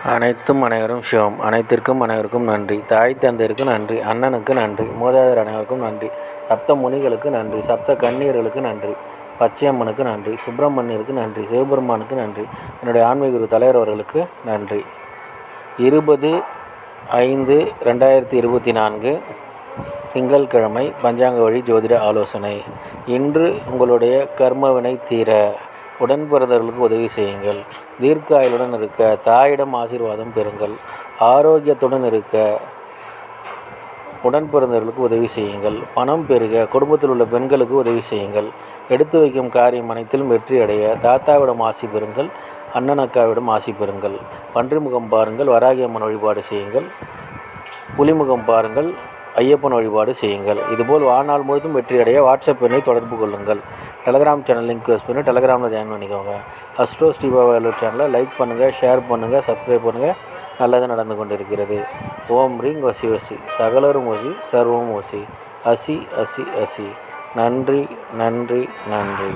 அனைத்தும் அனைவரும் சிவம். அனைத்திற்கும் அனைவருக்கும் நன்றி. தாய் தந்தையருக்கு நன்றி. அண்ணனுக்கு நன்றி. மூதாதையர் அனைவருக்கும் நன்றி. சப்த முனிகளுக்கு நன்றி. சப்த கன்னியர்களுக்கு நன்றி. பச்சையம்மனுக்கு நன்றி. சுப்பிரமணியருக்கு நன்றி. சிவபெருமானுக்கு நன்றி. என்னுடைய ஆன்மீக குரு தலைவர் அவர்களுக்கு நன்றி. 20/5/2024 திங்கட்கிழமை பஞ்சாங்க வழி ஜோதிட ஆலோசனை. இன்று உங்களுடைய கர்மவினை தீர உடன் பிறந்தவர்களுக்கு உதவி செய்யுங்கள். தீர்க்க ஆயுளுடன் இருக்க தாயிடம் ஆசீர்வாதம் பெறுங்கள். ஆரோக்கியத்துடன் இருக்க உடன் பிறந்தவர்களுக்கு உதவி செய்யுங்கள். பணம் பெருக குடும்பத்தில் உள்ள பெண்களுக்கு உதவி செய்யுங்கள். எடுத்து வைக்கும் காரியம் அனைத்திலும் வெற்றி அடைய தாத்தாவிடம் ஆசி பெறுங்கள். அண்ணன் அக்காவிடம் ஆசி பெறுங்கள். பன்றிமுகம் பாருங்கள், வராகி அம்மன் வழிபாடு செய்யுங்கள். புலிமுகம் பாருங்கள், ஐயப்பன் வழிபாடு செய்யுங்கள். இதுபோல் வாழ்நாள் முழுதும் வெற்றி அடைய வாட்ஸ்அப் எண்ணை தொடர்பு கொள்ளுங்கள். டெலகிராம் சேனல் லிங்க் யூஸ் பண்ணி டெலகிராமில் ஜாயின் பண்ணிக்கோங்க. அஸ்ட்ரோ ஸ்ரீபாபா சேனலை லைக் பண்ணுங்கள், ஷேர் பண்ணுங்கள், சப்ஸ்கிரைப் பண்ணுங்கள். நல்லது நடந்து கொண்டிருக்கிறது. ஓம் ரீங் வசி வசி, சகலரும் வசி, சர்வம் வசி, அசி அசி அசி. நன்றி நன்றி நன்றி.